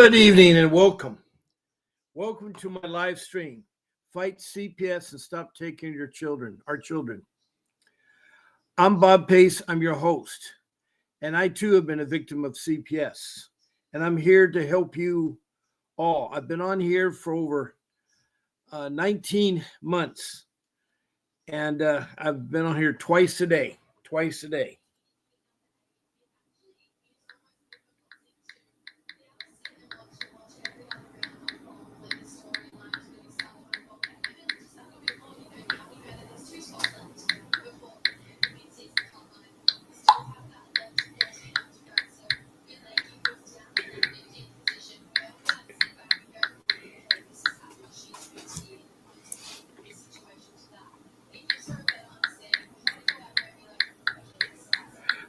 Good evening and welcome. Welcome to my live stream. Fight CPS and stop taking our children. I'm Bob Pace. I'm your host. And I too have been a victim of CPS. And I'm here to help you all. I've been on here for over 19 months. And I've been on here twice a day.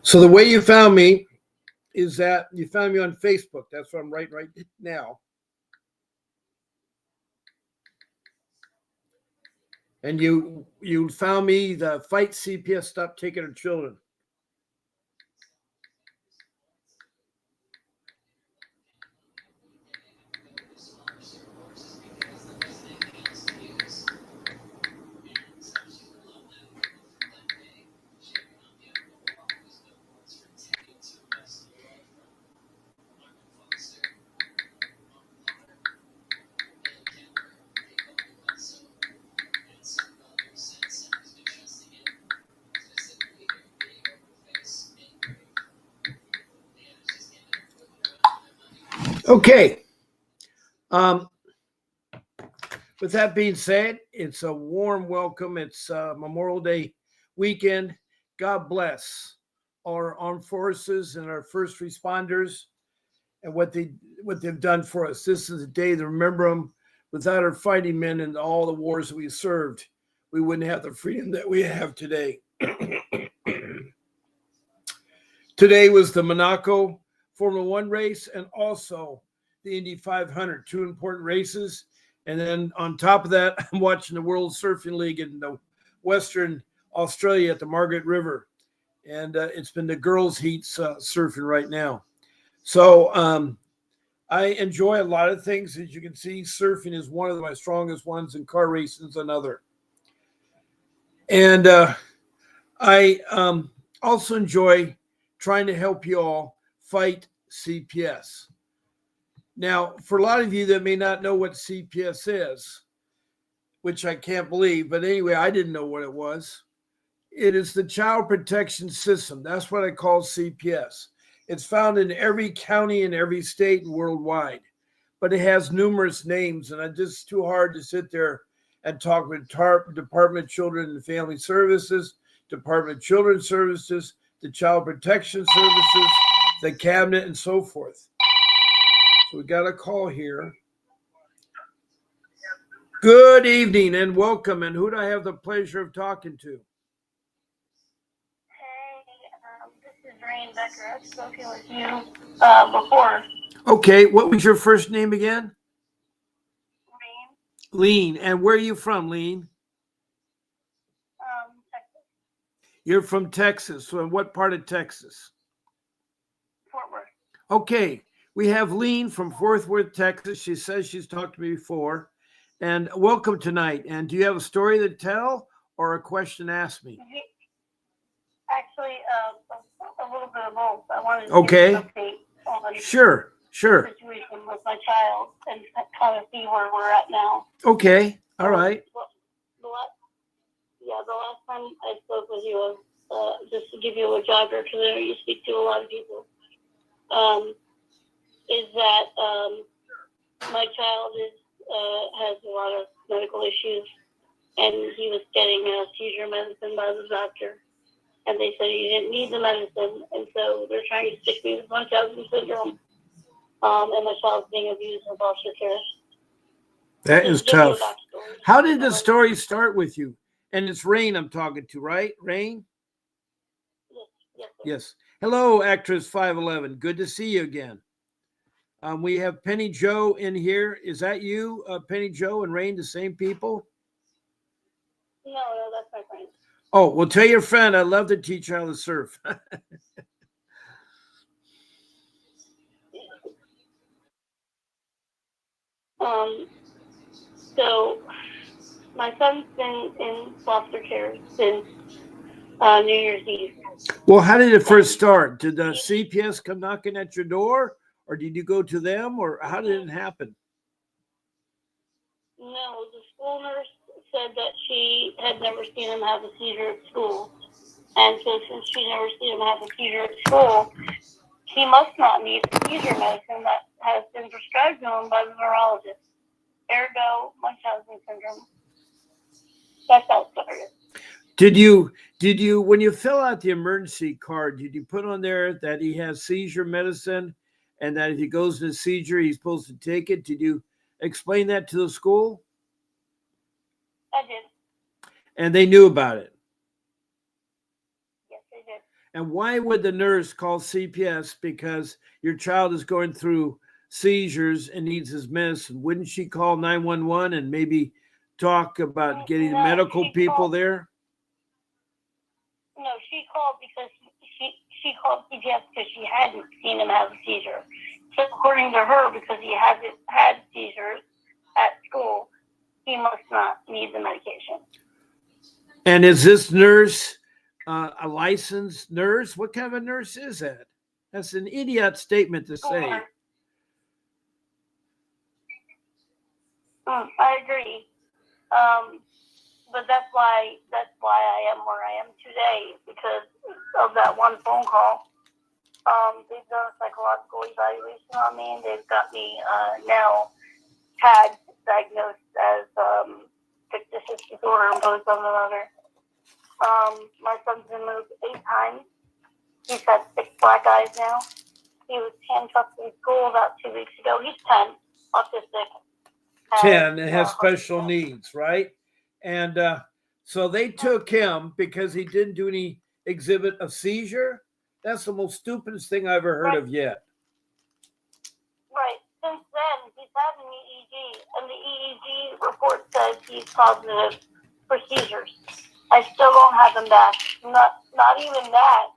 So the way you found me is that you found me on Facebook. That's what I'm writing right now. And you found me, the Fight CPS, Stop Taking Our Children. Okay. With that being said, it's a warm welcome. It's Memorial Day weekend. God bless our armed forces and our first responders and what they've done for us. This is a day to remember them. Without our fighting men and all the wars that we served, we wouldn't have the freedom that we have today. Today was the Monaco Formula One race and also the Indy 500, two important races. And then on top of that, I'm watching the World Surfing League in the Western Australia at the Margaret River. And it's been the girls' heats surfing right now. So I enjoy a lot of things. As you can see, surfing is one of my strongest ones, and car racing is another. And I also enjoy trying to help you all fight CPS. Now, for a lot of you that may not know what CPS is, which I can't believe, but anyway, I didn't know what it was. It is the Child Protection System. That's what I call CPS. It's found in every county in every state and worldwide, but it has numerous names, and it's just too hard to sit there and talk with Department of Children and Family Services, Department of Children's Services, the Child Protection Services, the Cabinet, and so forth. So we got a call here. Good evening and welcome. And who do I have the pleasure of talking to? This is Rain Becker. I've spoken with you before. Okay, what was your first name again? Rain. Lean. And where are you from, Lean? Texas. You're from Texas. So in what part of Texas? Fort Worth. Okay, we have Lean from Fort Worth, Texas. She says she's talked to me before. And welcome tonight. And do you have a story to tell or a question to ask me? Actually, a little bit of both. I wanted to Okay. get an update on Sure. the situation with my child and kind of see where we're at now. Okay. All right. The last time I spoke with you, just to give you a jogger, because I know you speak to a lot of people, is that my child has a lot of medical issues, and he was getting seizure medicine by the doctor, and they said he didn't need the medicine, and so they're trying to stick me with Munchausen syndrome, and my child's being abused in foster care. That is tough. How did the story start with you? And it's Rain I'm talking to, right? Rain? Yes. Hello, actress 511. Good to see you again. We have Penny Joe in here. Is that you, Penny Joe and Rain, the same people? No, that's my friend. Oh, well, tell your friend I'd love to teach her how to surf. So my son's been in foster care since New Year's Eve. Well, how did it first start? Did the CPS come knocking at your door, or did you go to them, or how did it happen? No, the school nurse said that she had never seen him have a seizure at school. And so since she never seen him have a seizure at school, he must not need seizure medicine that has been prescribed to him by the neurologist. Ergo, Munchausen syndrome. That's how it started. Did you when you fill out the emergency card, did you put on there that he has seizure medicine and that if he goes into seizure, he's supposed to take it? Did you explain that to the school? I did. And they knew about it. Yes, they did. And why would the nurse call CPS because your child is going through seizures and needs his medicine? Wouldn't she call 911 and maybe talk about getting No, medical she people called- there? No, she called because she called CPS because she hadn't seen him have a seizure. So according to her, because he hasn't had seizures at school, he must not need the medication. And is this nurse a licensed nurse? What kind of a nurse is that? That's an idiot statement to say. I agree. But that's why I am where I am today, because of that one phone call. They've done a psychological evaluation on me, and they've got me now tagged, diagnosed as fictitious disorder imposed on another. My son's been moved 8 times. He's had 6 black eyes now. He was handcuffed in school about 2 weeks ago. He's 10, autistic. 10 and has special needs, right? And so they took him because he didn't do any exhibit of seizure. That's the most stupidest thing I've ever heard of yet. Right. Since then, he's had an EEG, and the EEG report says he's positive for seizures. I still don't have him back. Not even that.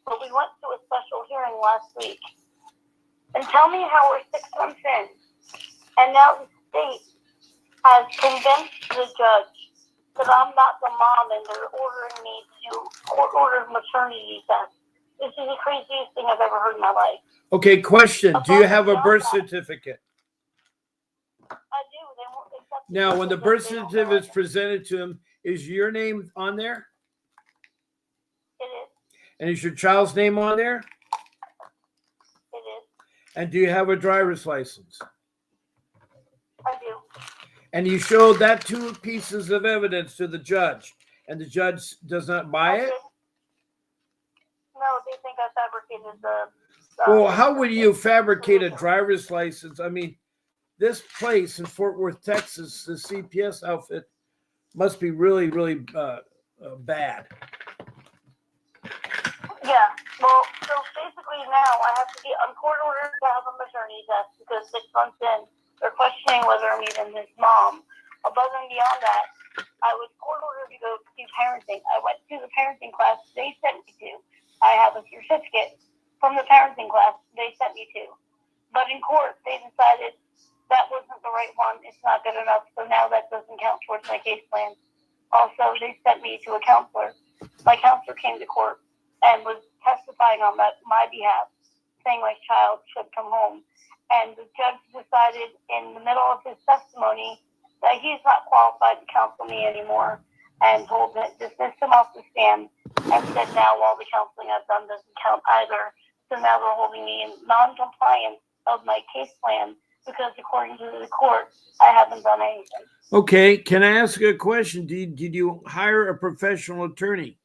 But we went to a special hearing last week. And tell me how we're 6 months in, and now the state has convinced the judge that I'm not the mom, and they're ordering me to court-ordered maternity test. This is the craziest thing I've ever heard in my life. Okay, question. Do you have a birth certificate? I do. They won't accept it. Now, when the birth certificate is presented to him, is your name on there? It is. And is your child's name on there? It is. And do you have a driver's license? I do. And you showed that 2 pieces of evidence to the judge, and the judge does not buy it? No, they think I fabricated the. Well, how would you fabricate a driver's license? I mean, this place in Fort Worth, Texas, the CPS outfit must be really, really bad. Yeah. Well, so basically now I have to be on court order to have a maternity test because 6 months in, they're questioning whether I'm even his mom. Above and beyond that, I was court ordered to go to parenting. I went to the parenting class they sent me to. I have a certificate from the parenting class they sent me to. But in court, they decided that wasn't the right one. It's not good enough. So now that doesn't count towards my case plan. Also, they sent me to a counselor. My counselor came to court and was testifying on my behalf, saying my child should come home. And the judge decided in the middle of his testimony that he's not qualified to counsel me anymore, and dismissed him off the stand, and said now all the counseling I've done doesn't count either. So now they're holding me in non-compliance of my case plan because according to the court, I haven't done anything. Okay, can I ask you a question? Did you hire a professional attorney?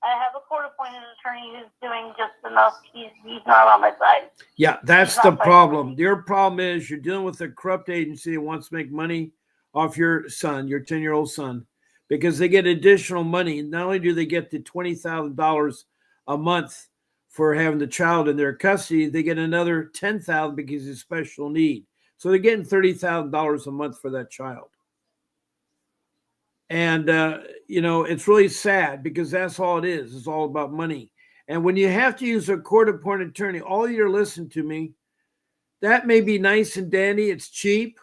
I have a court-appointed attorney who's doing just enough. He's not on my side. Yeah, that's the problem. Your problem is you're dealing with a corrupt agency that wants to make money off your son, your 10-year-old son, because they get additional money. Not only do they get the $20,000 a month for having the child in their custody, they get another $10,000 because he's special need. So they're getting $30,000 a month for that child. And, it's really sad because that's all it is. It's all about money. And when you have to use a court-appointed attorney, all you're listening to me, That may be nice and dandy. It's cheap,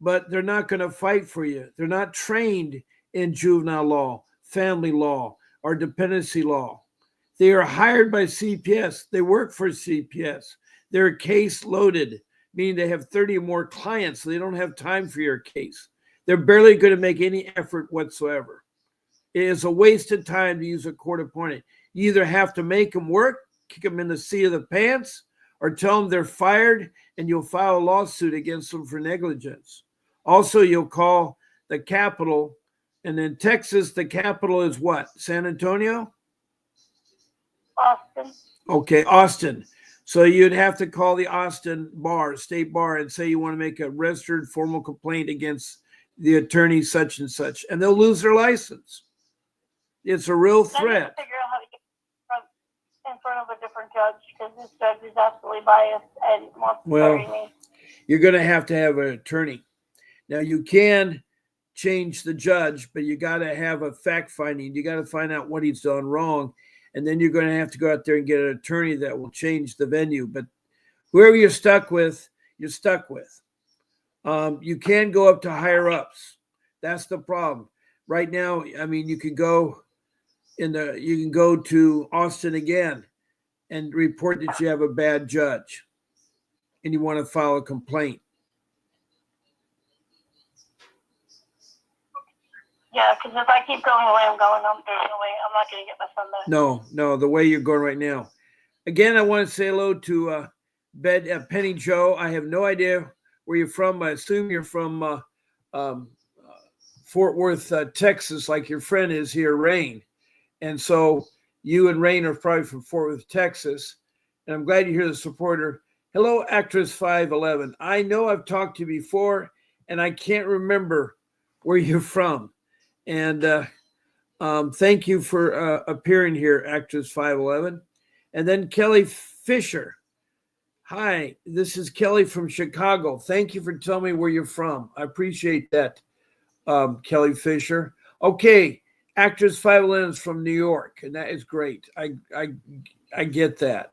but they're not going to fight for you. They're not trained in juvenile law, family law, or dependency law. They are hired by CPS. They work for CPS. They're case loaded, meaning they have 30 or more clients, so they don't have time for your case. They're barely going to make any effort whatsoever. It is a waste of time to use a court appointed. You either have to make them work, kick them in the seat of the pants, or tell them they're fired and you'll file a lawsuit against them for negligence. Also, you'll call the capital. And in Texas, the capital is what? San Antonio? Austin. Okay, Austin. So you'd have to call the Austin bar, state bar, and say you want to make a registered formal complaint against the attorney such and such, and they'll lose their license. It's a real threat. I need to figure out how to get in front of a different judge, because this judge is absolutely biased and wants to bury me. You're going to have an attorney. Now, you can change the judge, but you got to have a fact finding. You got to find out what he's done wrong. And then you're going to have to go out there and get an attorney that will change the venue. But whoever you're stuck with, you're stuck with. You can go up to higher ups. That's the problem. Right now, I mean, you can go to Austin again and report that you have a bad judge and you want to file a complaint. Yeah, because if I keep going the way I'm going, there's no way I'm not going to get my son back. No, the way you're going right now. Again, I want to say hello to Penny Joe. I have no idea where you're from. I assume you're from Fort Worth, Texas, like your friend is here, Rain. And so you and Rain are probably from Fort Worth, Texas. And I'm glad you hear the supporter. Hello, Actress 511. I know I've talked to you before, and I can't remember where you're from. And thank you for appearing here, Actress 511. And then Kelly Fisher. Hi, this is Kelly from Chicago. Thank you for telling me where you're from. I appreciate that, Kelly Fisher. Okay, Actress 511 is from New York, and that is great. I get that.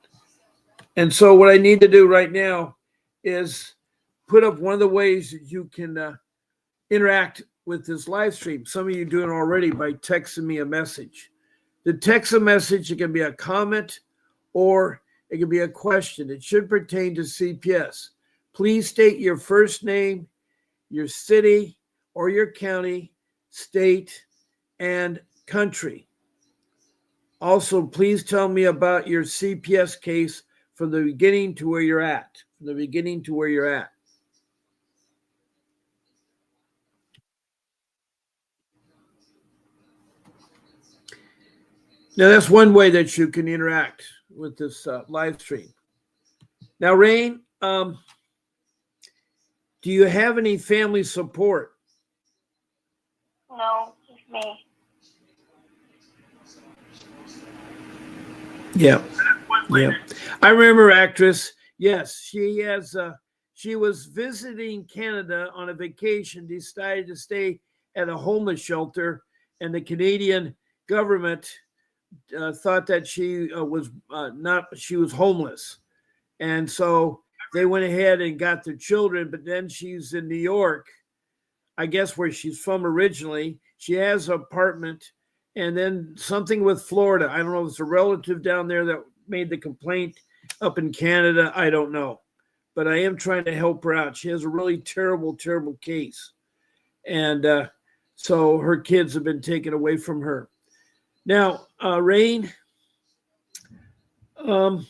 And so what I need to do right now is put up one of the ways that you can interact with this live stream. Some of you do it already by texting me a message. The text a message, it can be a comment or it can be a question. It should pertain to CPS. Please state your first name, your city or your county, state, and country. Also, please tell me about your CPS case from the beginning to where you're at. From the beginning to where you're at. Now, that's one way that you can interact with this live stream. Now, Rain, do you have any family support? No, just me. Yeah. I remember Actress. Yes, she has. She was visiting Canada on a vacation, decided to stay at a homeless shelter, and the Canadian government thought that she was she was homeless. And so they went ahead and got their children, but then she's in New York, I guess where she's from originally. She has an apartment, and then something with Florida. I don't know if it's a relative down there that made the complaint up in Canada. I don't know. But I am trying to help her out. She has a really terrible, terrible case. And so her kids have been taken away from her. Now, Rain, yes.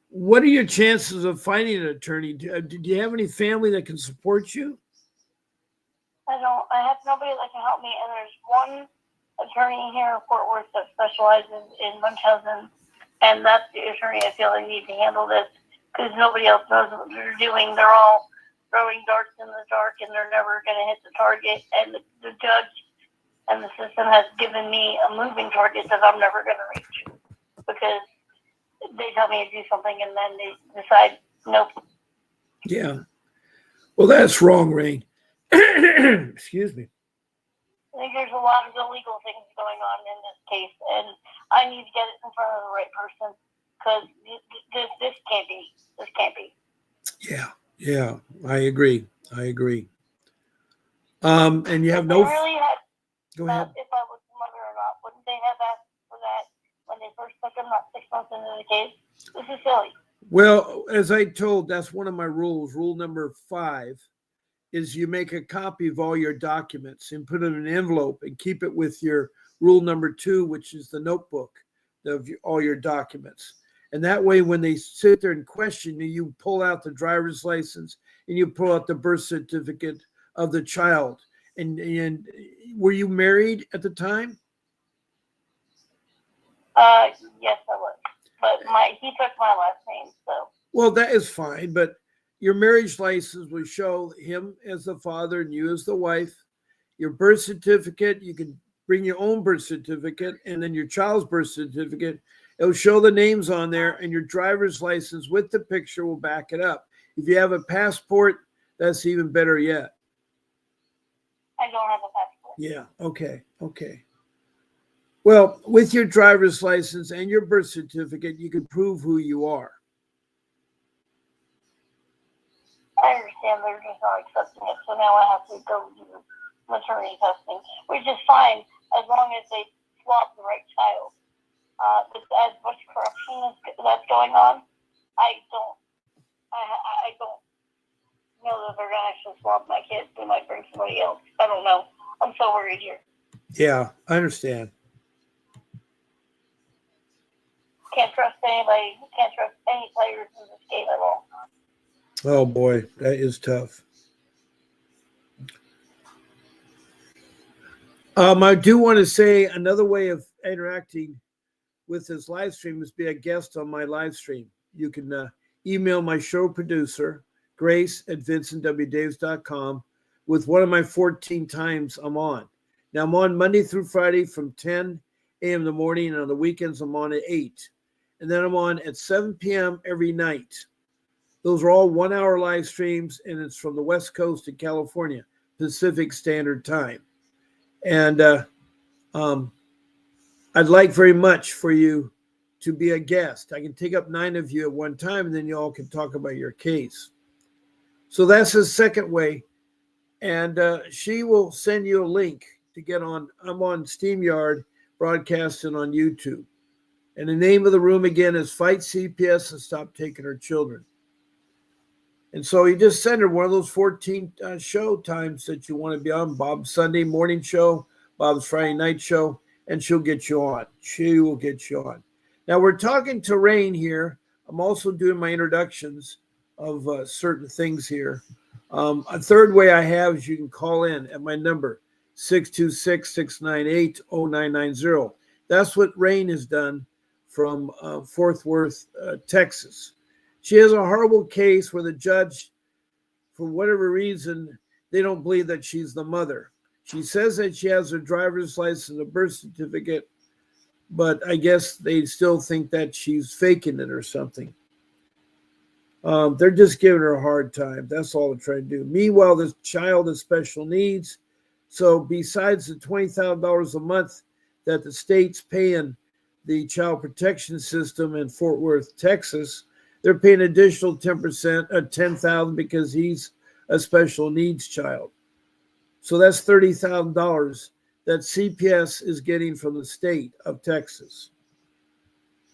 What are your chances of finding an attorney? Do you have any family that can support you? I don't. I have nobody that can help me. And there's one attorney here in Fort Worth that specializes in Munchausen, and that's the attorney I feel I need to handle this, because nobody else knows what they're doing. They're all throwing darts in the dark, and they're never going to hit the target. And the judge and the system has given me a moving target that I'm never going to reach, because they tell me to do something and then they decide, nope. Yeah. Well, that's wrong, Rain. Excuse me. I think there's a lot of illegal things going on in this case, and I need to get it in front of the right person, because this can't be. This can't be. Yeah, yeah, I agree. I agree. And you If have they no. really had Go ahead. if I was the mother or not, wouldn't they have asked for that when they first took him, not 6 months into the case? This is silly. Well, as I told, that's one of my rules. Rule number 5 is you make a copy of all your documents and put it in an envelope and keep it with your rule number 2, which is the notebook of all your documents. And that way, when they sit there and question you, you pull out the driver's license and you pull out the birth certificate of the child. And were you married at the time? Yes, I was. But he took my last name, so. Well, that is fine, but your marriage license will show him as the father and you as the wife. Your birth certificate, you can bring your own birth certificate, and then your child's birth certificate. It'll show the names on there, and your driver's license with the picture will back it up. If you have a passport, that's even better yet. I don't have a passport. Yeah, okay, okay. Well, with your driver's license and your birth certificate, you can prove who you are. I understand they're just not accepting it, so now I have to go do maternity testing, which is fine as long as they swab the right child. With as much corruption that's going on, I don't know that they're gonna actually swab my kids. They might bring somebody else. I don't know. I'm so worried here. Yeah, I understand. Can't trust anybody. Can't trust any players in this game at all. Oh boy, that is tough. I do want to say another way of interacting with this live stream is be a guest on my live stream. You can email my show producer, Grace at vincentwdavis.com, with one of my 14 times I'm on. Now, I'm on Monday through Friday from 10 a.m. in the morning, and on the weekends, I'm on at 8. And then I'm on at 7 p.m. every night. Those are all 1 hour live streams, and it's from the West Coast of California, Pacific Standard Time. And I'd like very much for you to be a guest. I can take up 9 of you at one time, and then you all can talk about your case. So that's the second way. And she will send you a link to get on. I'm on StreamYard broadcasting on YouTube. And the name of the room again is Fight CPS and Stop Taking Our Children. And so you just send her one of those 14 show times that you want to be on. Bob's Sunday morning show, Bob's Friday night show, and she'll get you on. She will get you on. Now we're talking to Rain here. I'm also doing my introductions of certain things here. A third way I have is you can call in at my number, 626-698-0990. That's what Rain has done from Fort Worth, Texas. She has a horrible case where the judge, for whatever reason, they don't believe that she's the mother. She says that she has her driver's license, a birth certificate, but I guess they still think that she's faking it or something. They're just giving her a hard time. That's all they're trying to do. Meanwhile, this child has special needs. So besides the $20,000 a month that the state's paying the child protection system in Fort Worth, Texas, they're paying additional 10%, $10,000 because he's a special needs child. So that's $30,000 that CPS is getting from the state of Texas.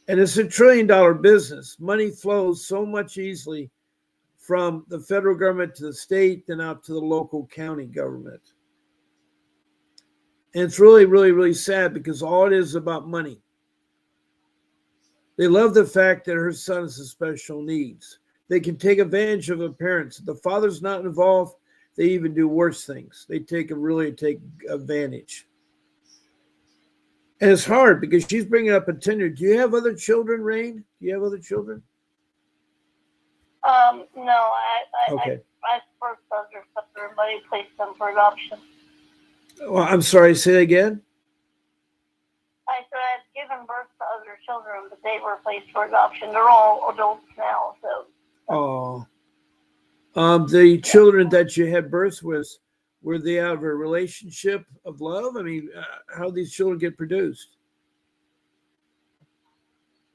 And it's $1 trillion business. Money flows so much easily from the federal government to the state, then out to the local county government. And it's really, really, really sad because all it is about money. They love the fact that her son has special needs. They can take advantage of the parents. If the father's not involved, they even do worse things. They take advantage. And it's hard because she's bringing up a 10-year. Do you have other children, Rain? Do you have other children? No, Okay. I first other sister, but I placed them for adoption. Well, I'm sorry, say that again. I said I've given birth to other children, but they were placed for adoption. They're all adults now, so. The children that you had birth with, were they out of a relationship of love? I mean, how do these children get produced?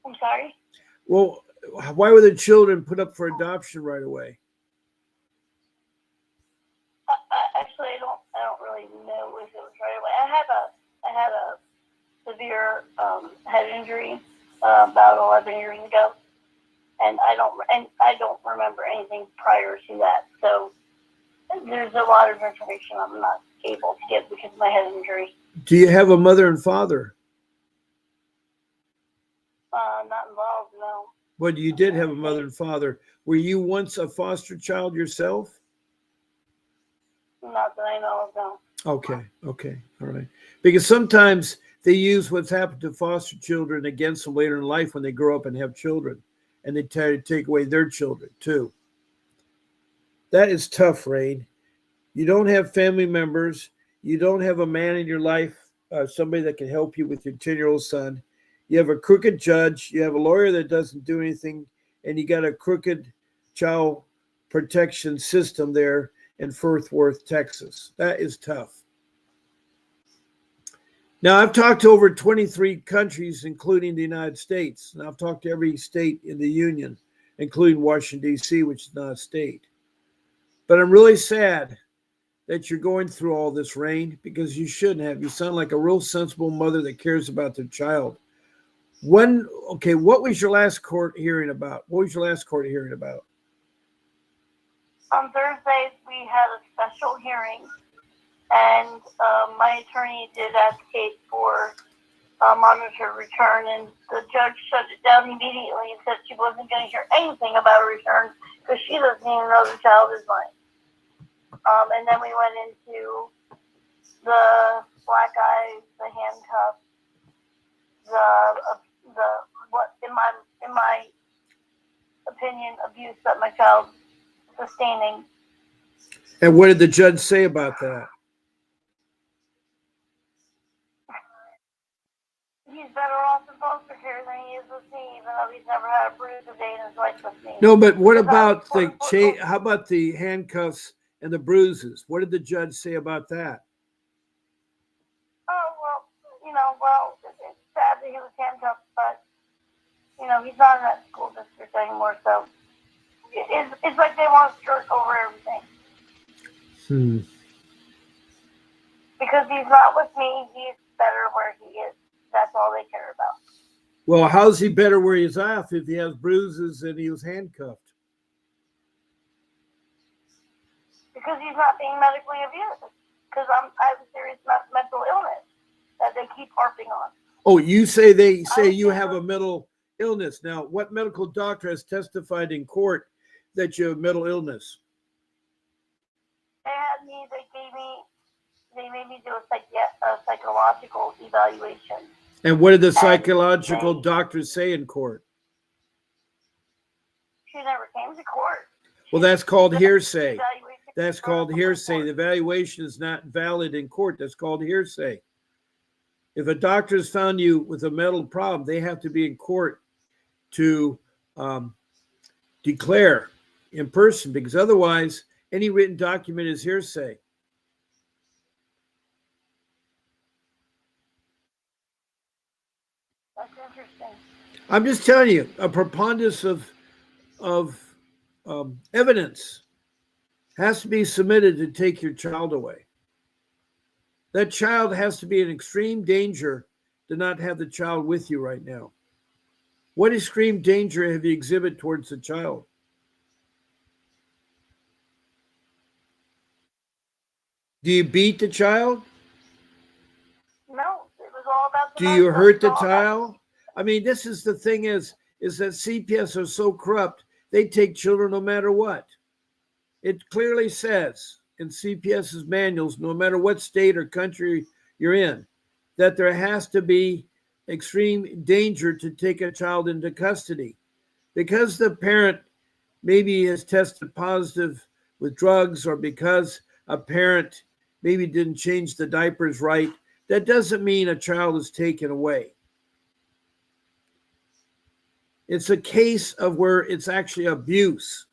I'm sorry? Well, Why were the children put up for adoption right away? Actually, I don't really know if it was right away. I had a severe head injury about 11 years ago, and I don't remember anything prior to that. So there's a lot of information I'm not able to give because of my head injury. Do you have a mother and father? Not involved, no. But you did have a mother and father. Were you once a foster child yourself? Not that I know of, no. Okay, all right. Because sometimes they use what's happened to foster children against them later in life when they grow up and have children, and they try to take away their children too. That is tough, Rain. You don't have family members. You don't have a man in your life, somebody that can help you with your 10-year-old son. You have a crooked judge. You have a lawyer that doesn't do anything, and you got a crooked child protection system there in Fort Worth, Texas. That is tough. Now, I've talked to over 23 countries, including the United States, and I've talked to every state in the Union, including Washington, D.C., which is not a state. But I'm really sad that you're going through all this, Rain, because you shouldn't have. You sound like a real sensible mother that cares about their child. What was your last court hearing about? What was your last court hearing about? On Thursday, we had a special hearing, and my attorney did advocate for a monitor return, and the judge shut it down immediately and said she wasn't going to hear anything about a return because she doesn't even know the child is mine. And then we went into the black eyes, the handcuffs, the what in my opinion abuse that my child sustaining. And what did the judge say about that? He's better off in foster care than he is with me, even though he's never had a bruise a day in his life with me. No, but what about how about the handcuffs and the bruises? What did the judge say about that? Oh, well, it's sad that he was handcuffed, but, he's not in that school district anymore, so it's like they want to skirt over everything. Because he's not with me, he's better where he is. That's all they care about. Well, how's he better where he's off if he has bruises and he was handcuffed? Because he's not being medically abused. Because I have a serious mental illness that they keep harping on. Oh, you say they say you have a mental illness. Now, what medical doctor has testified in court that you have mental illness? They made me do a psychological evaluation. And what did the psychological doctors say in court? She never came to court. Well, that's called hearsay. That's called hearsay. The evaluation is not valid in court. That's called hearsay. If a doctor has found you with a mental problem, they have to be in court to declare in person, because otherwise any written document is hearsay. That's interesting. I'm just telling you, a preponderance of evidence has to be submitted to take your child away. That child has to be in extreme danger to not have the child with you right now. What extreme danger have you exhibited towards the child? Do you beat the child? No, it was all about the Do you hurt the child? I mean, this is the thing is that CPS are so corrupt, they take children no matter what. It clearly says in CPS's manuals, no matter what state or country you're in, that there has to be extreme danger to take a child into custody. Because the parent maybe has tested positive with drugs, or because a parent maybe didn't change the diapers right, that doesn't mean a child is taken away. It's a case of where it's actually abuse,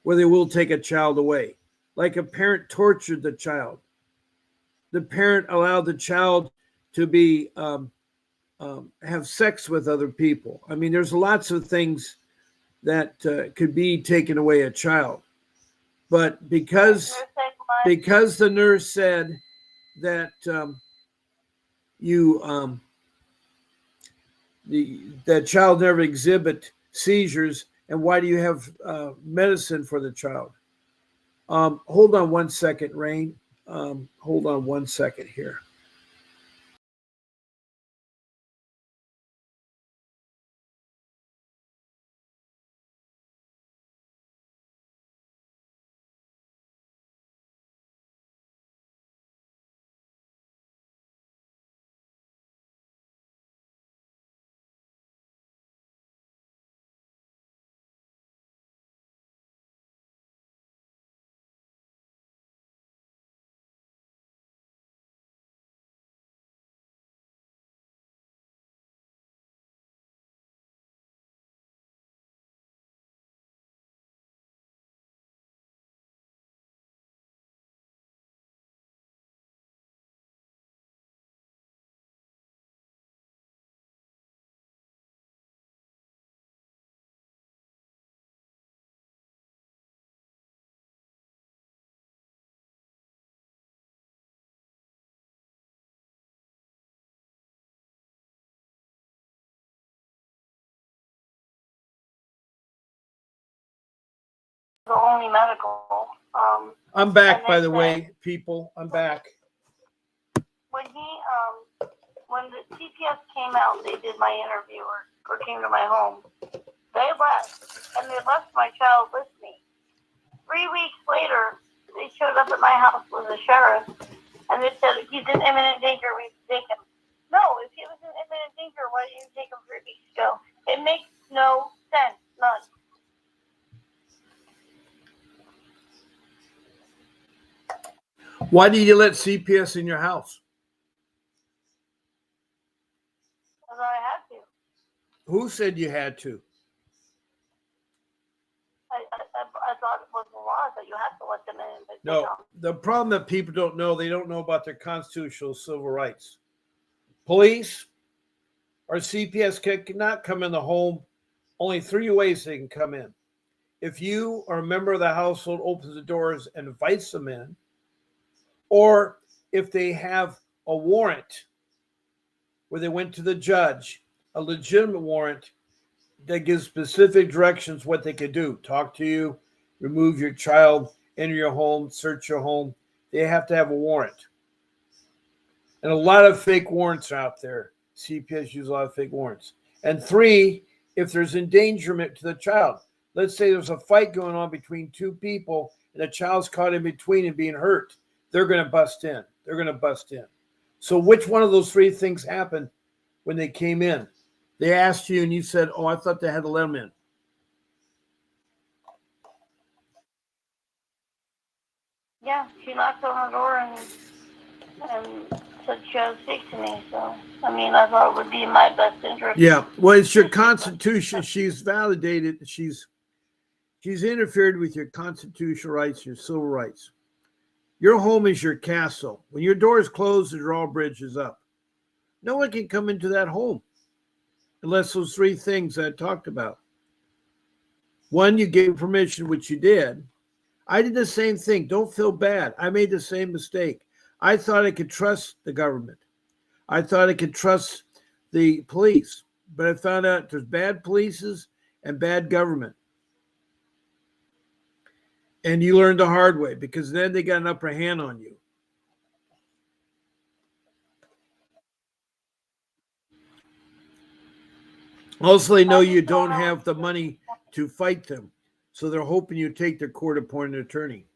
where they will take a child away. Like a parent tortured the child. The parent allowed the child to be have sex with other people. I mean, there's lots of things that could be taking away a child. But because the nurse said that you that child never exhibit seizures, and why do you have medicine for the child? Hold on one second, Rain. Hold on one second here. The only medical. I'm back, by the way, people. I'm back. When when the CPS came out, they did my interview or came to my home. They left, and they left my child with me. 3 weeks later, they showed up at my house with a sheriff, and they said, he's in imminent danger, we take him. No, if he was in imminent danger, why didn't you take him 3 weeks ago? It makes no sense, none. Why did you let CPS in your house? Because I had to. Who said you had to? I thought it was the law that you have to let them in. But No, the problem that people don't know, they don't know about their constitutional civil rights. Police or CPS cannot come in the home. Only 3 ways they can come in. If you or a member of the household opens the doors and invites them in, or if they have a warrant where they went to the judge, a legitimate warrant that gives specific directions what they could do. Talk to you, remove your child, enter your home, search your home. They have to have a warrant. And a lot of fake warrants are out there. CPS use a lot of fake warrants. And 3, if there's endangerment to the child. Let's say there's a fight going on between 2 people and a child's caught in between and being hurt. They're going to bust in. They're going to bust in. So which one of those 3 things happened when they came in? They asked you and you said, oh, I thought they had to let them in. Yeah, she knocked on the door and said she had to speak to me. So, I mean, I thought it would be in my best interest. Yeah, well, it's your Constitution. She's validated. She's interfered with your constitutional rights, your civil rights. Your home is your castle. When your door is closed, the drawbridge is up. No one can come into that home unless those 3 things I talked about. 1, you gave permission, which you did. I did the same thing. Don't feel bad. I made the same mistake. I thought I could trust the government. I thought I could trust the police, but I found out there's bad polices and bad government. And you learned the hard way because then they got an upper hand on you. Also, they know you don't have the money to fight them. So they're hoping you take their court-appointed attorney.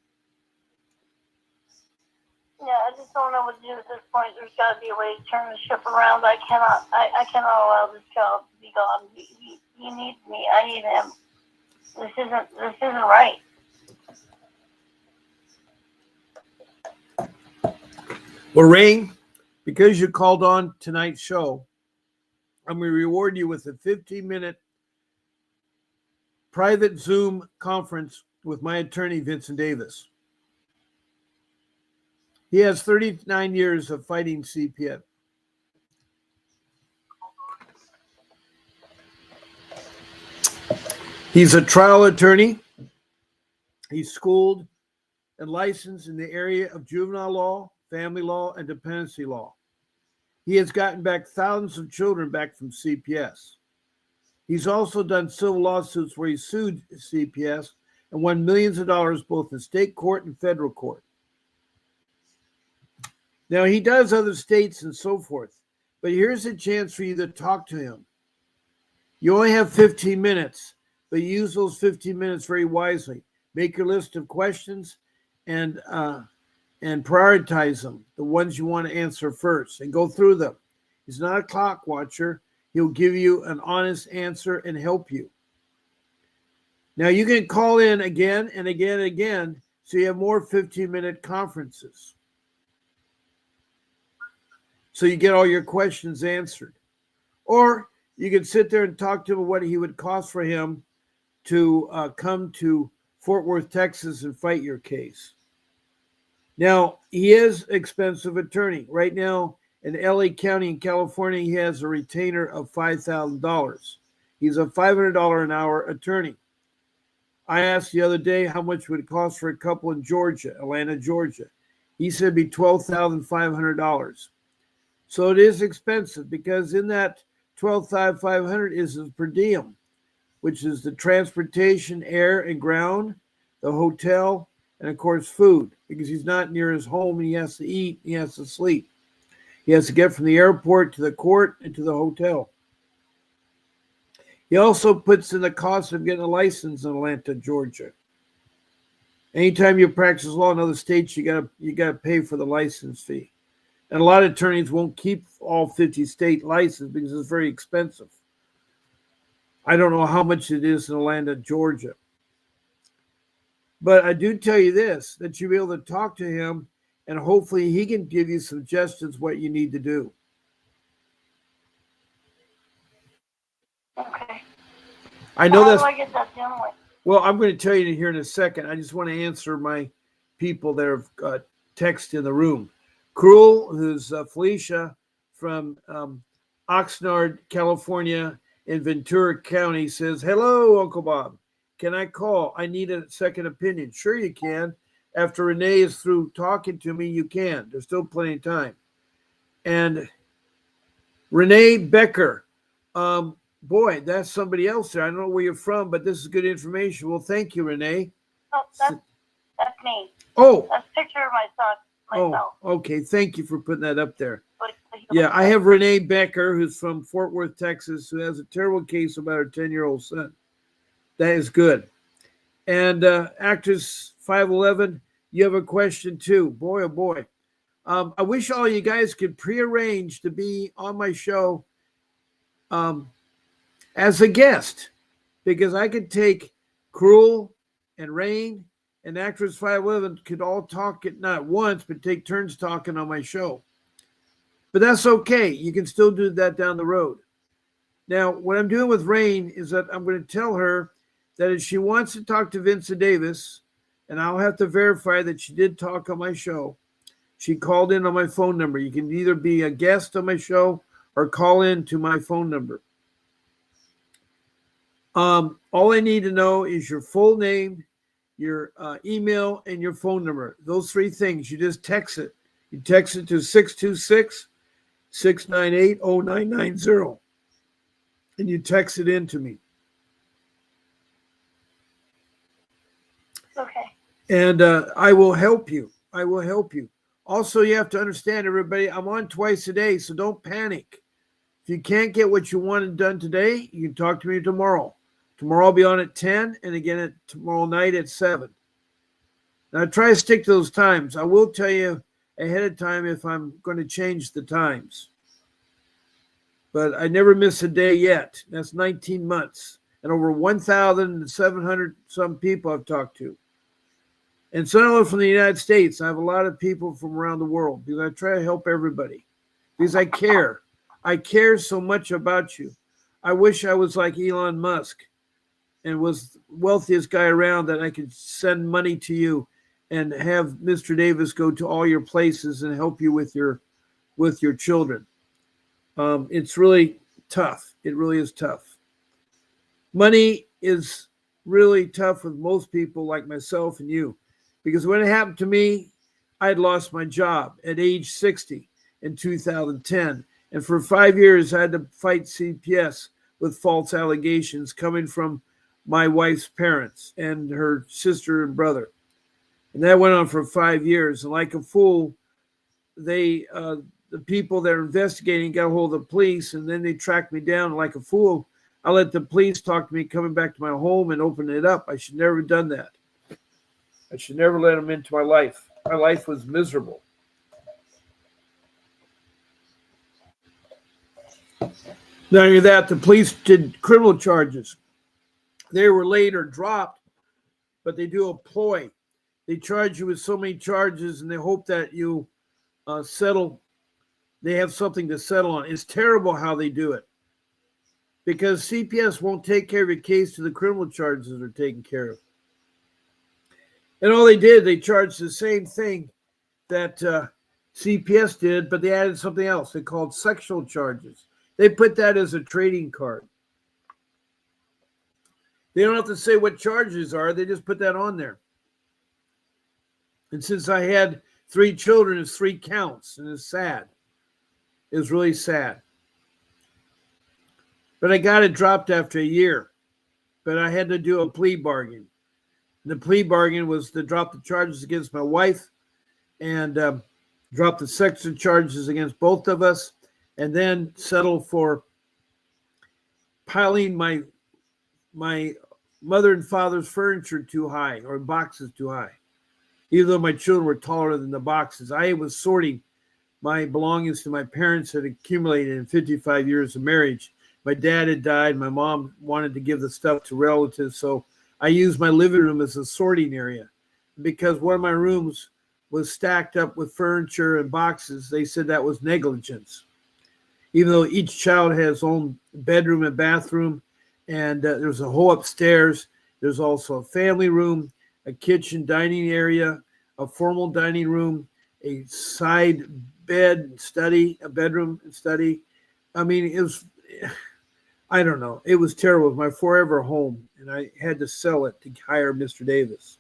Yeah, I just don't know what to do at this point. There's got to be a way to turn the ship around. I cannot allow this child to be gone. He needs me. I need him. This isn't right. Well, Rain, because you called on tonight's show, I'm going to reward you with a 15-minute private Zoom conference with my attorney, Vincent Davis. He has 39 years of fighting CPS. He's a trial attorney. He's schooled and licensed in the area of juvenile law, family law, and dependency law. He has gotten back thousands of children back from CPS. He's also done civil lawsuits where he sued CPS and won millions of dollars both in state court and federal court. Now, he does other states and so forth, but here's a chance for you to talk to him. You only have 15 minutes, but use those 15 minutes very wisely. Make your list of questions and prioritize them, the ones you want to answer first, and go through them. He's not a clock watcher. He'll give you an honest answer and help you. Now, you can call in again and again and again, so you have more 15-minute conferences. So you get all your questions answered. Or you can sit there and talk to him about what he would cost for him to come to Fort Worth, Texas, and fight your case. Now, he is an expensive attorney. Right now, in LA County in California, he has a retainer of $5,000. He's a $500 an hour attorney. I asked the other day how much would it cost for a couple in Georgia, Atlanta, Georgia. He said it'd be $12,500. So it is expensive because in that $12,500 is his per diem, which is the transportation, air and ground, the hotel, and of course food, because he's not near his home and he has to eat, he has to sleep. He has to get from the airport to the court and to the hotel. He also puts in the cost of getting a license in Atlanta, Georgia. Anytime you practice law in other states, you gotta pay for the license fee. And a lot of attorneys won't keep all 50 state licenses because it's very expensive. I don't know how much it is in Atlanta, Georgia. But I do tell you this, that you'll be able to talk to him and hopefully he can give you suggestions what you need to do. Okay. I know How that's... do I get that done with? Well, I'm going to tell you here in a second. I just want to answer my people that have text in the room. Cruel, who's Felicia from Oxnard, California, in Ventura County, says, "Hello, Uncle Bob. Can I call? I need a second opinion." Sure you can. After Renee is through talking to me, you can. There's still plenty of time. And Renee Becker, boy, that's somebody else there. I don't know where you're from, but this is good information. Well, thank you, Renee. Oh, that's me. Oh. That's a picture of myself. Oh, okay. Thank you for putting that up there. Yeah, I have Renee Becker, who's from Fort Worth, Texas, who has a terrible case about her 10-year-old son. That is good. And Actress 511, you have a question too. Boy, oh boy. I wish all you guys could prearrange to be on my show as a guest, because I could take Cruel and Rain and Actress 511 could all talk at not once, but take turns talking on my show. But that's okay. You can still do that down the road. Now, what I'm doing with Rain is that I'm going to tell her that if she wants to talk to Vincent Davis, and I'll have to verify that she did talk on my show, she called in on my phone number. You can either be a guest on my show or call in to my phone number. All I need to know is your full name, your email, and your phone number. Those three things. You just text it. You text it to 626-698-0990. And you text it in to me. Okay. And I will help you. I will help you. Also, you have to understand, everybody, I'm on twice a day, so don't panic. If you can't get what you wanted done today, you can talk to me tomorrow. Tomorrow I'll be on at 10 and again tomorrow night at 7. Now, try to stick to those times. I will tell you ahead of time if I'm going to change the times. But I never miss a day yet. That's 19 months. And over 1,700 some people I've talked to. And so not only from the United States, I have a lot of people from around the world because I try to help everybody. Because I care. I care so much about you. I wish I was like Elon Musk and was the wealthiest guy around, that I could send money to you and have Mr. Davis go to all your places and help you with your children. It's really tough. It really is tough. Money is really tough with most people like myself and you, because when it happened to me, I'd lost my job at age 60 in 2010. And for 5 years, I had to fight CPS with false allegations coming from my wife's parents and her sister and brother. And that went on for 5 years. And like a fool, the people that are investigating got a hold of the police, and then they tracked me down. Like a fool, I let the police talk to me coming back to my home and open it up. I should never have done that. I should never let them into my life. My life was miserable. Not only that, the police did criminal charges. They were later dropped, but they do a ploy. They charge you with so many charges, and they hope that you settle. They have something to settle on. It's terrible how they do it, because CPS won't take care of your case till the criminal charges are taken care of. And all they did, they charged the same thing that CPS did, but they added something else. They called sexual charges. They put that as a trading card. They don't have to say what charges are. They just put that on there. And since I had 3 children, it's 3 counts, and it's sad. It was really sad. But I got it dropped after a year. But I had to do a plea bargain. The plea bargain was to drop the charges against my wife and drop the sexual charges against both of us, and then settle for piling my mother and father's furniture too high, or boxes too high. Even though my children were taller than the boxes, I was sorting my belongings to my parents had accumulated in 55 years of marriage. My dad had died. My mom wanted to give the stuff to relatives, so I used my living room as a sorting area. Because one of my rooms was stacked up with furniture and boxes, they said that was negligence. Even though each child has his own bedroom and bathroom, and there's a whole upstairs. There's also a family room, a kitchen dining area, a formal dining room, a side bed study, a bedroom and study. I mean, it was, I don't know. It was terrible. It was my forever home, and I had to sell it to hire Mr. Davis.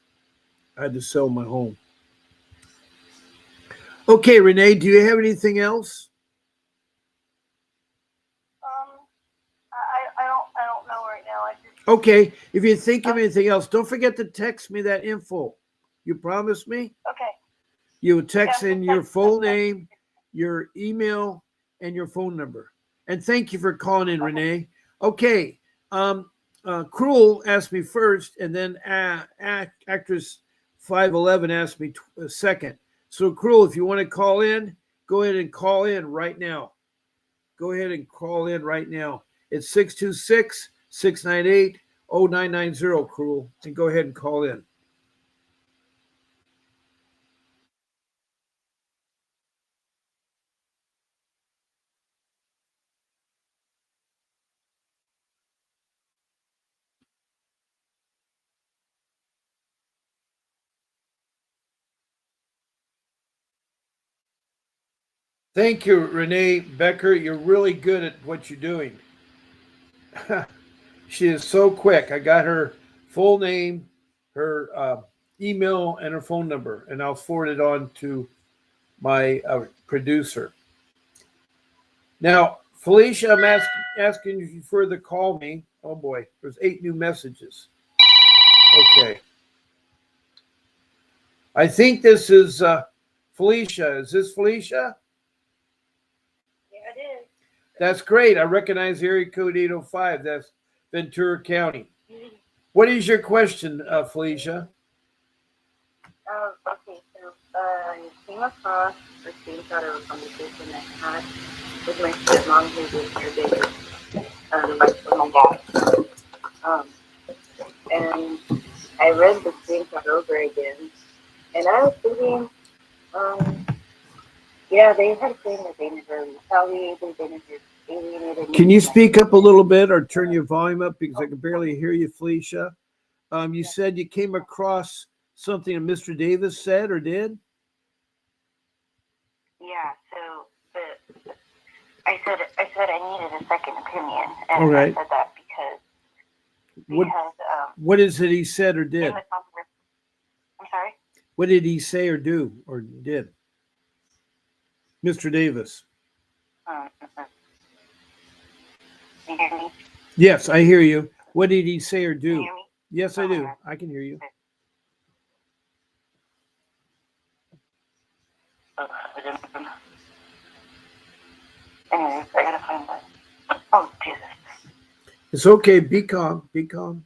I had to sell my home. Okay, Renee, do you have anything else? I don't know right now. Okay, if you think of anything else, don't forget to text me that info. You promised me? Okay. You would text in your full name, your email, and your phone number. And thank you for calling in, Renee. Okay, Cruel asked me first, and then actress 511 asked me second. So Cruel, if you want to call in, go ahead and call in right now. Go ahead and call in right now. It's 626-698-0990, Cruel, and go ahead and call in. Thank you, Renee Becker. You're really good at what you're doing. She is so quick. I got her full name, her email, and her phone number, and I'll forward it on to my producer. Now, Felicia, I'm asking you to further call me. Oh boy, there's 8 new messages. Okay. I think this is Felicia. Is this Felicia? Yeah, it is. That's great. I recognize area code 805. That's Ventura County. What is your question, Felicia? Okay, so I came across a screenshot of a conversation I had with my stepmom, who was caregiver, for my dad. And I read the screenshot over again, and I was thinking, yeah, they had claimed that they never retaliated, they never alienated. Can you speak up a little bit or turn your volume up, because I can barely hear you, Felicia? You said you came across something that Mr. Davis said or did? Yeah, so I said I needed a second opinion, and All right. I said that because What is it he said or In did? response, I'm sorry. What did he say or do or did? Mr. Davis. Can you hear me? Yes, I hear you. What did he say or Can you do? hear me? Yes, Oh I my do. God. I can hear you. Anyways, I gotta find that. Oh Jesus. It's okay. Be calm. Be calm.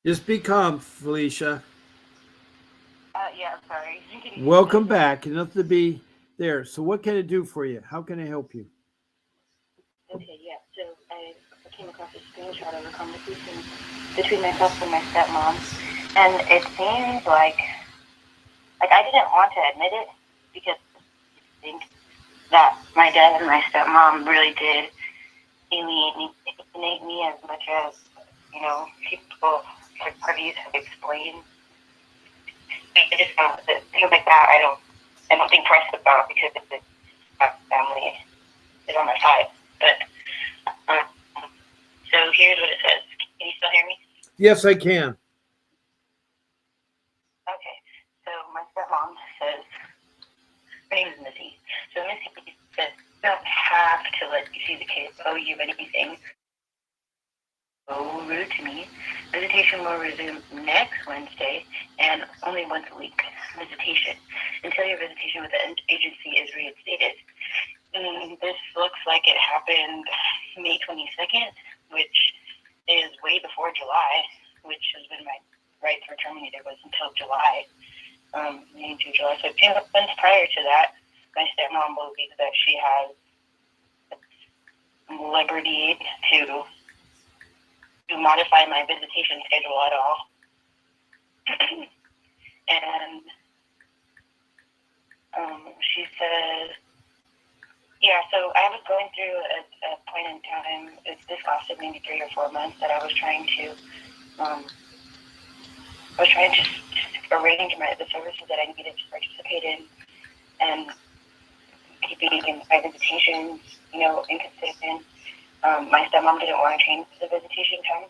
Just be calm, Felicia. Yeah, I'm sorry. Welcome back. Enough to be there. So, what can I do for you? How can I help you? Okay, yeah. So I came across a screenshot of a conversation between myself and my stepmom, and it seems like I didn't want to admit it because I think that my dad and my stepmom really did alienate me as much as people like parties have explained. I just found that things like that I don't think twice about because it's my family is on my side. But um, so here's what it says. Can you still hear me? Yes, I can. Okay. So my stepmom says her name is Missy. So Missy says you don't have to let you see the kids owe you anything. So rude to me. Visitation will resume next Wednesday and only once a week. Visitation until your visitation with the agency is reinstated. This looks like it happened May 22nd, which is way before July, which has been my rights were terminated was until July, May to July. So 10 months prior to that, my stepmom believes that she has liberty to modify my visitation schedule at all. And she says, yeah, so I was going through a point in time, this lasted maybe 3 or 4 months, that I was trying to arrange the services that I needed to participate in and keeping my visitations, inconsistent. My stepmom didn't want to change the visitation time.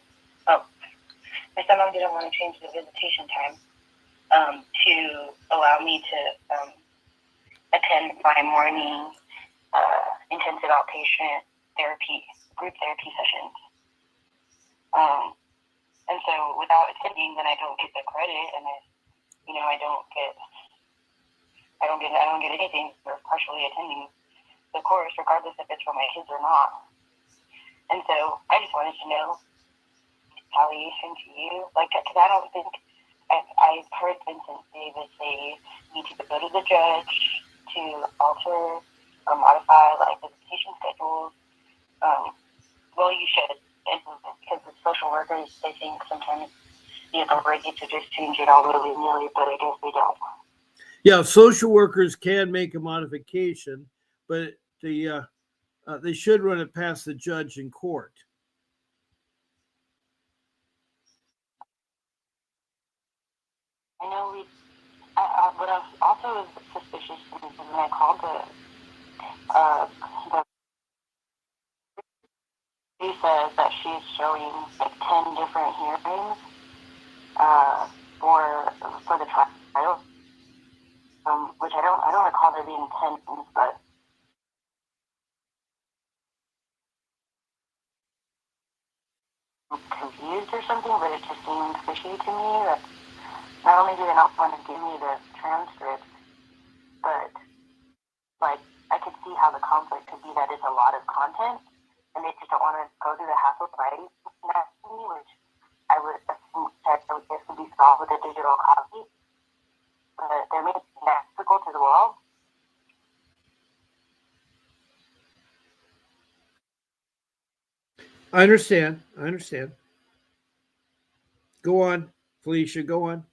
My stepmom didn't want to change the visitation time to allow me to attend my morning intensive outpatient group therapy sessions. And so without attending, then I don't get the credit, and I don't get anything for partially attending the course, regardless if it's for my kids or not. And so I just wanted to know retaliation to you, because I don't think I've heard Vincent Davis say need to go to the judge to alter or modify visitation schedules. Well, you should, because the social workers, they think sometimes the authority to just change it all willy-nilly, but I guess they don't. Yeah, social workers can make a modification, but they should run it past the judge in court. I know what I was also suspicious is when I called she says that she's showing 10 different hearings for the trial, which I don't recall there being 10, but I'm confused or something, but it just seemed fishy to me that not only do they not want to give me the transcripts, but I could see how the conflict could be that it's a lot of content, and they just don't want to go through the hassle of writing that to me, which I would assume that this would be solved with a digital copy. But they're making that difficult as well. I understand. Go on, Felicia. Go on.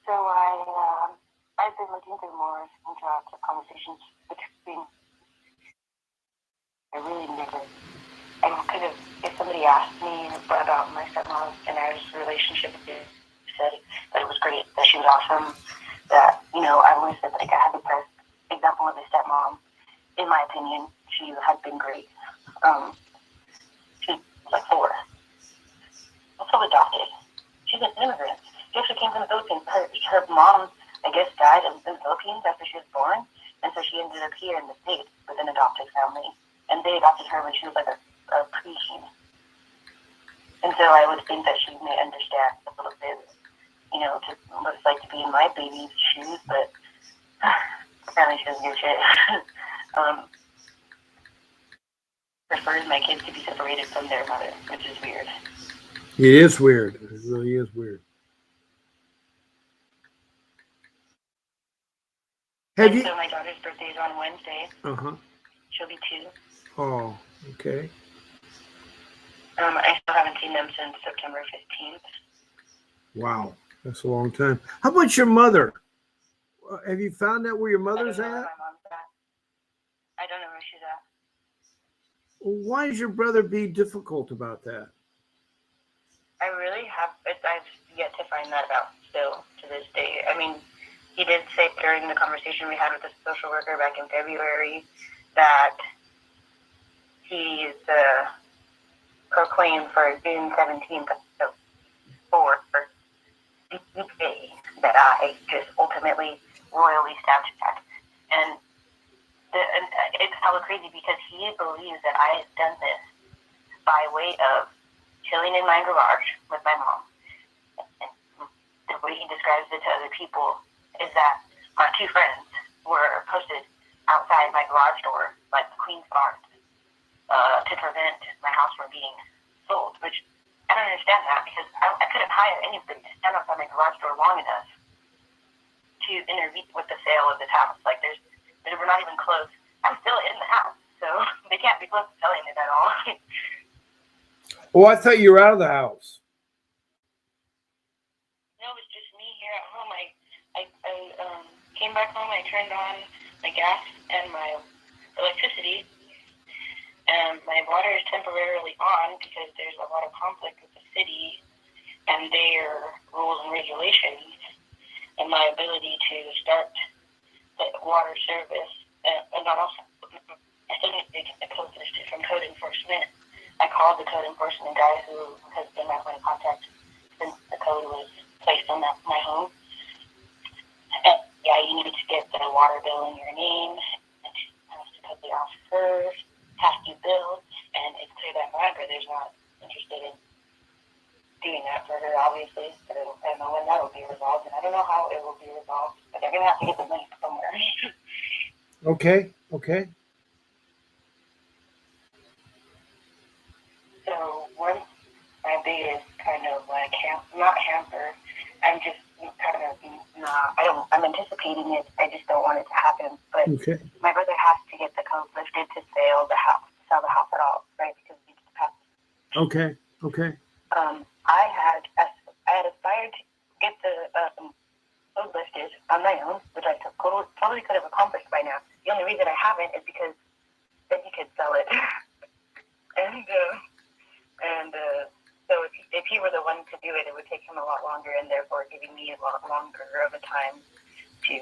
So I've been looking through more screenshots of conversations between. I really never. I could have, if somebody asked me about my stepmom and our relationship, said that it was great, that she was awesome, that, I always said, like, I had the best example of a stepmom. In my opinion, she had been great. She was like 4. Also adopted. She's an immigrant. She actually came from the Philippines. Her mom, I guess, died in the Philippines after she was born, and so she ended up here in the States with an adopted family. And they adopted her when she was like a preteen. And so I would think that she may understand a little bit, what it's like to be in my baby's shoes, but apparently she doesn't give a shit. Prefers my kids to be separated from their mother, which is weird. It is weird. It really is weird. So my daughter's birthday is on Wednesday. Uh-huh. She'll be 2. Oh, okay. I still haven't seen them since September 15th. Wow, that's a long time. How about your mother? Have you found out where your mother's I don't know at? where my mom's at. I don't know where she's at. Why does your brother be difficult about that? I really have. I've yet to find that out still to this day. I mean, he did say during the conversation we had with the social worker back in February that he's proclaimed for June 17th for the day that I just ultimately royally stabbed Jack. And it's hella crazy because he believes that I had done this by way of chilling in my garage with my mom. And the way he describes it to other people is that my 2 friends were posted outside my garage door, like the Queen's Guard, to prevent my house from being sold, which I don't understand that because I couldn't hire anybody to stand outside my garage door long enough to intervene with the sale of this house. Like, we're not even close. I'm still in the house, so they can't be close to selling it at all. Oh, I thought you were out of the house. No, it was just me here at home. I came back home. I turned on my gas and my electricity, and my water is temporarily on because there's a lot of conflict with the city and their rules and regulations, and my ability to start the water service. And not also, I still need to get the code listed from code enforcement. I called the code enforcement guy who has been my point of contact since the code was placed on my home. And yeah, you need to get the water bill in your name, and she has to cut the off first, has to bill, and it's clear that my brother's not interested in doing that for her, obviously. But I don't know when that will be resolved, and I don't know how it will be resolved, but they're going to have to get the money somewhere. Okay. So once my biggest kind of like not hamper, I'm just kind of I'm anticipating it. I just don't want it to happen. But Okay. my brother has to get the code lifted to sell the house at all, right? Because we just have. Okay. I had aspired to get the code lifted on my own, which I totally could have accomplished by now. The only reason I haven't is because then he could sell it, and so if he were the one to do it, it would take him a lot longer, and therefore giving me a lot longer of a time to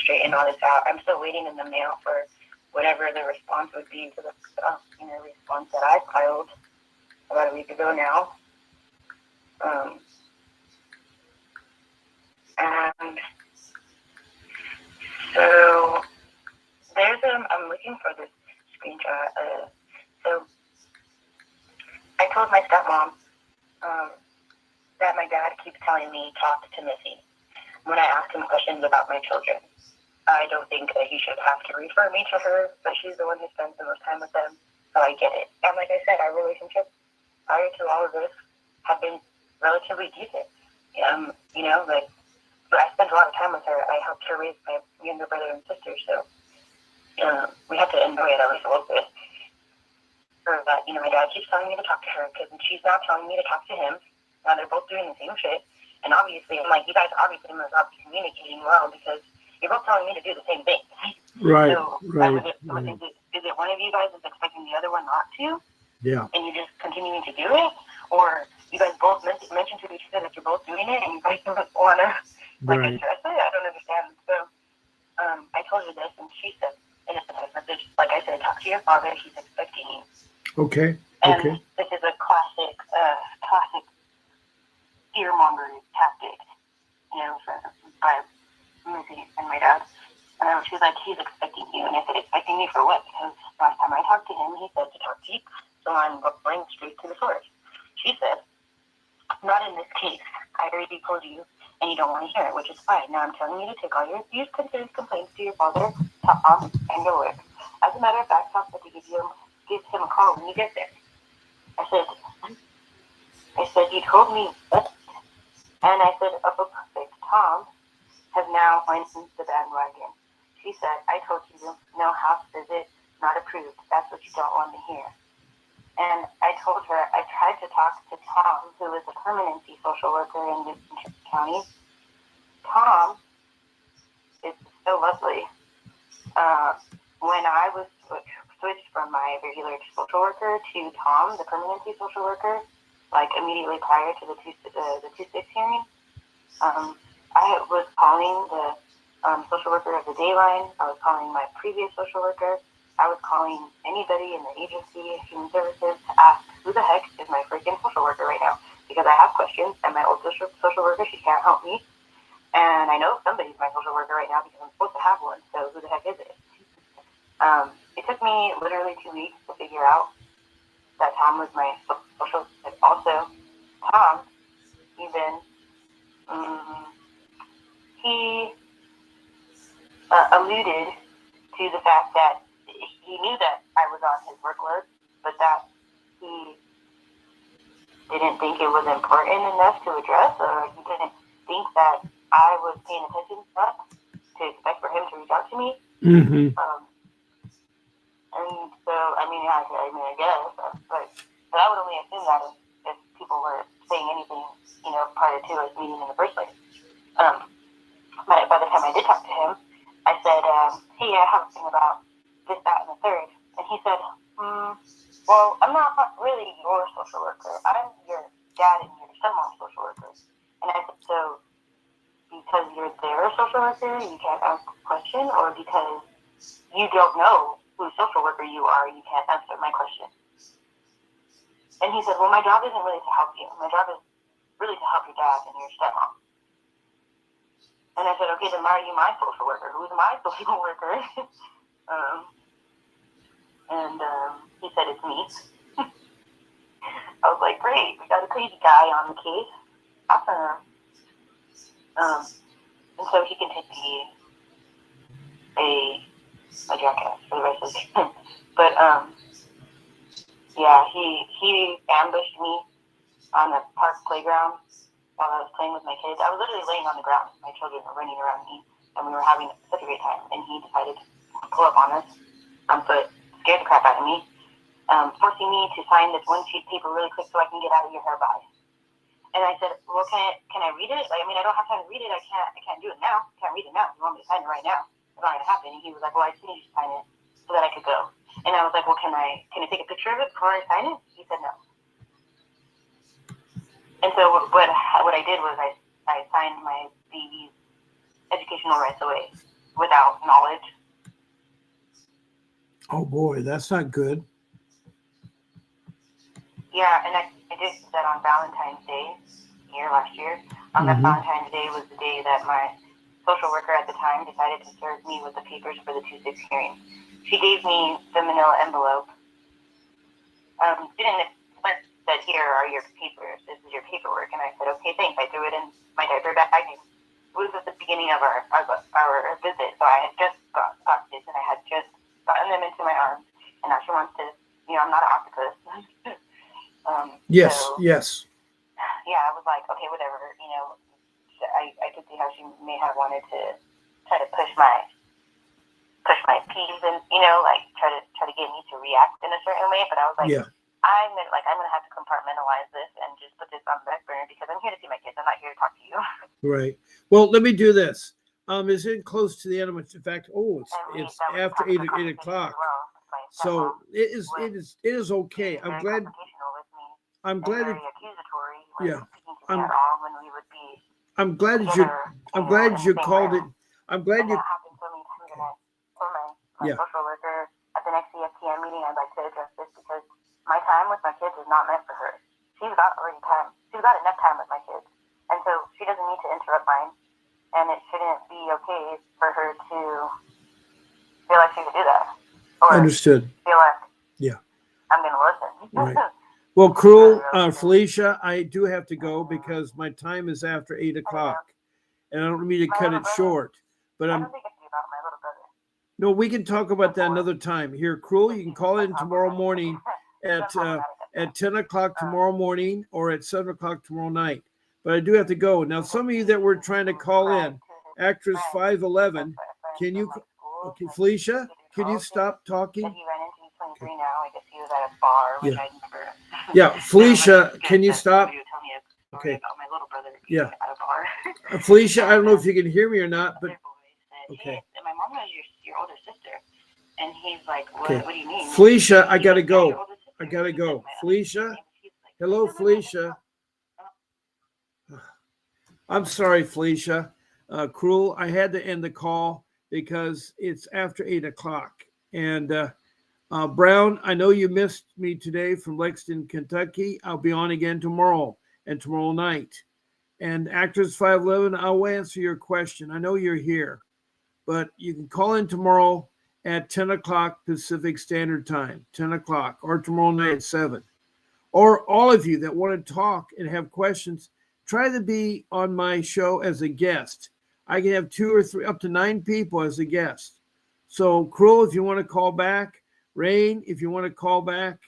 straighten all this out. I'm still waiting in the mail for whatever the response would be to the response that I filed about a week ago now. And so there's I'm looking for this screenshot. So I told my stepmom that my dad keeps telling me talk to Missy when I ask him questions about my children. I don't think that he should have to refer me to her, but she's the one who spends the most time with them, so I get it. And like I said, our relationship prior to all of this have been relatively decent. I spent a lot of time with her. I helped her raise my younger brother and sister, so we have to enjoy it at least a little bit. But my dad keeps telling me to talk to her because she's now telling me to talk to him. Now they're both doing the same shit, and obviously, I'm like, you guys obviously must not be communicating well because you're both telling me to do the same thing. Right. So, is it one of you guys is expecting the other one not to? Yeah. And you're just continuing to do it? Or you guys both mentioned to each other that you're both doing it and you guys don't want to Like, Right. I don't understand. So, I told her this, and she said, in a text message, like I said, talk to your father. He's expecting you. Okay. And Okay. this is a classic fear-mongering tactic, by Missy and my dad. She was like, he's expecting you. And I said, expecting me for what? Because last time I talked to him, he said to talk to you. So I'm going straight to the source. She said, not in this case. I already told you, and you don't want to hear it, which is fine. Now I'm telling you to take all your abuse complaints to your father, Tom, and your lawyer. As a matter of fact, Tom said to give him a call when you get there. I said, you told me that. And I said, oh, perfect. Tom has now joined the bandwagon. She said, I told you no house visit, not approved. That's what you don't want to hear. And I told her I tried to talk to Tom, who is a permanency social worker in Newton County. Tom is so lovely. When I was switched from my regular social worker to Tom, the permanency social worker, like immediately prior to the 2-6 hearing, I was calling the social worker of the day line. I was calling my previous social worker. I was calling anybody in the agency, human services, to ask who the heck is my freaking social worker right now, because I have questions, and my old social worker, she can't help me. And I know somebody's my social worker right now because I'm supposed to have one, so who the heck is it? It took me literally 2 weeks to figure out that Tom was my social. Also, Tom, even he alluded to the fact that he knew that I was on his workload, but that he didn't think it was important enough to address, or he didn't think that I was paying attention enough to expect for him to reach out to me. Mm-hmm. And so, I guess, but I would only assume that if people were saying anything, prior to us meeting in the first place. But by the time I did talk to him, I said, hey, I have a thing about this, that, and the third. And he said, well, I'm not really your social worker. I'm your dad and your stepmom's social worker. And I said, so because you're their social worker, you can't ask a question, or because you don't know whose social worker you are, you can't answer my question? And he said, well, my job isn't really to help you. My job is really to help your dad and your stepmom. And I said, okay, then why are you my social worker? Who's my social worker? He said, it's me. I was like, great, we got a crazy guy on the case. Awesome. And so he can take a jackass for the rest of the time. But, yeah, he ambushed me on the park playground while I was playing with my kids. I was literally laying on the ground. My children were running around me, and we were having such a great time. And he decided to pull up on us on foot, scared the crap out of me, forcing me to sign this one sheet of paper really quick so I can get out of your hair by. And I said, well, can I read it? Like, I don't have time to read it. I can't do it now. I can't read it now. You want me to sign it right now? It's not going to happen. And he was like, well, I just need you to sign it so that I could go. And I was like, well, can I take a picture of it before I sign it? He said no. And so what I did was I signed my baby's educational rights away without knowledge. Oh boy, that's not good. Yeah, and I did that on Valentine's Day last year. On that Valentine's Day was the day that my social worker at the time decided to serve me with the papers for the 2-6 hearing. She gave me the manila envelope. Didn't said, here are your papers. This is your paperwork. And I said, okay, thanks. I threw it in my diaper bag. It was at the beginning of our visit, so I had just got this, and I had just gotten them into my arms. And now she wants to, I'm not an octopus. Yes, so, yes. Yeah, I was like, okay, whatever. I could see how she may have wanted to try to push my peas and try to get me to react in a certain way. But I was like, Yeah. I'm gonna have to compartmentalize this and just put this on the back burner because I'm here to see my kids. I'm not here to talk to you. Right. Well, let me do this. Is it close to the end of it? In fact, it's after 8 o'clock. So it is okay. I'm glad that I'm glad you called it. I'm glad you. That happened to me too. And I told my Yeah. social worker at the next CFTM meeting, I'd like to address this because my time with my kids is not meant for her. She's got already time. She's got enough time with my kids, and so she doesn't need to interrupt mine. And it shouldn't be okay for her to feel like she could do that, or Understood. feel like Yeah. I'm going to listen. Right. Well, Cruel, Felicia, I do have to go because my time is after 8 o'clock, and I don't mean to cut it short. But I don't think it's about my little brother. no, we can talk about that another time. Here, Cruel, you can call in tomorrow morning at 10 o'clock tomorrow morning or at 7 o'clock tomorrow night. But I do have to go. Now, some of you that were trying to call in, actress 511, can you, okay, Felicia, can you stop talking? That he ran into, he's 23 now. I guess he was at a bar, which I never. Yeah, Felicia, can you stop? Okay. About my little brother Yeah. at a bar. Felicia, I don't know if you can hear me or not, but okay. Hey, my mom knows your older sister. And he's like, what, Okay. what do you mean? Felicia, I gotta go. I gotta go. Felicia, hello, Felicia. I'm sorry, Felicia. Cruel, I had to end the call because it's after 8 o'clock. And Brown, I know you missed me today from Lexington, Kentucky. I'll be on again tomorrow and tomorrow night. And Actress 511, I'll answer your question. I know you're here, but you can call in tomorrow at 10 o'clock Pacific Standard Time, 10 o'clock, or tomorrow night at 7. Or all of you that want to talk and have questions, try to be on my show as a guest. I can have 2 or 3, up to 9 people as a guest. So, Cruel, if you want to call back, Rain, if you want to call back,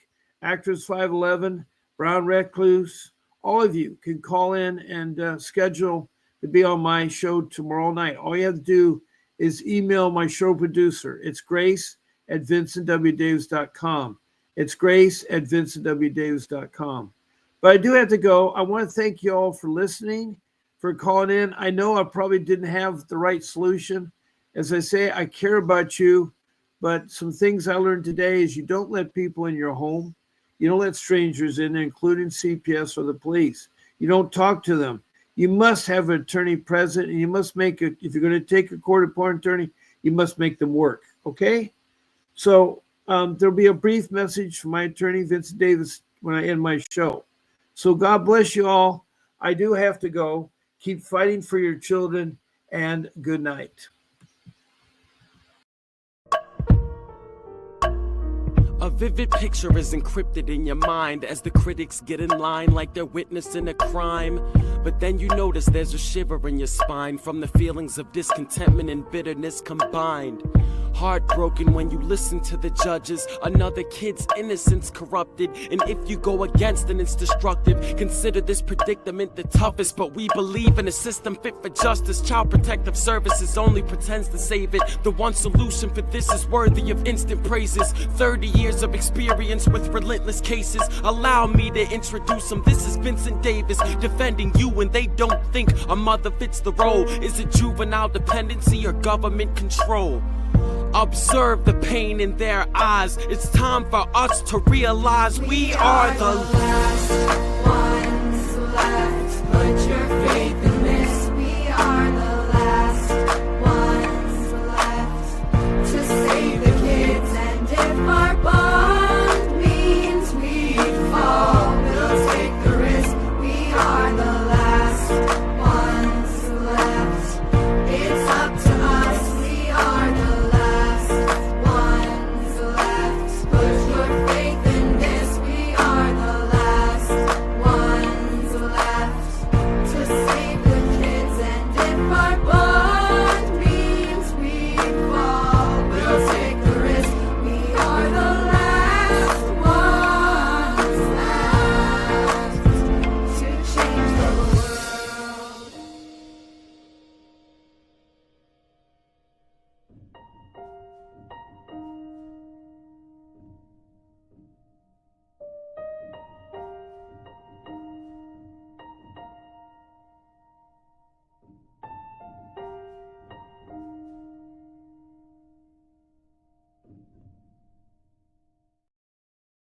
Actress 511, Brown Recluse, all of you can call in and schedule to be on my show tomorrow night. All you have to do is email my show producer. It's grace@vincentwdavis.com. It's grace@vincentwdavis.com. But I do have to go. I want to thank you all for listening, for calling in. I know I probably didn't have the right solution. As I say, I care about you, but some things I learned today is you don't let people in your home. You don't let strangers in, including CPS or the police. You don't talk to them. You must have an attorney present, and you must make it. If you're going to take a court-appointed attorney, you must make them work. Okay? So there'll be a brief message from my attorney, Vincent Davis, when I end my show. So God bless you all. I do have to go. Keep fighting for your children, and good night. A vivid picture is encrypted in your mind as the critics get in line like they're witnessing a crime. But then you notice there's a shiver in your spine from the feelings of discontentment and bitterness combined. Heartbroken when you listen to the judges, another kid's innocence corrupted. And if you go against it, it's destructive. Consider this predicament the toughest, but we believe in a system fit for justice. Child Protective Services only pretends to save it. The one solution for this is worthy of instant praises. 30 years of experience with relentless cases. Allow me to introduce them. This is Vincent Davis, defending you when they don't think a mother fits the role. Is it juvenile dependency or government control? Observe the pain in their eyes. It's time for us to realize we are the last ones left. Put your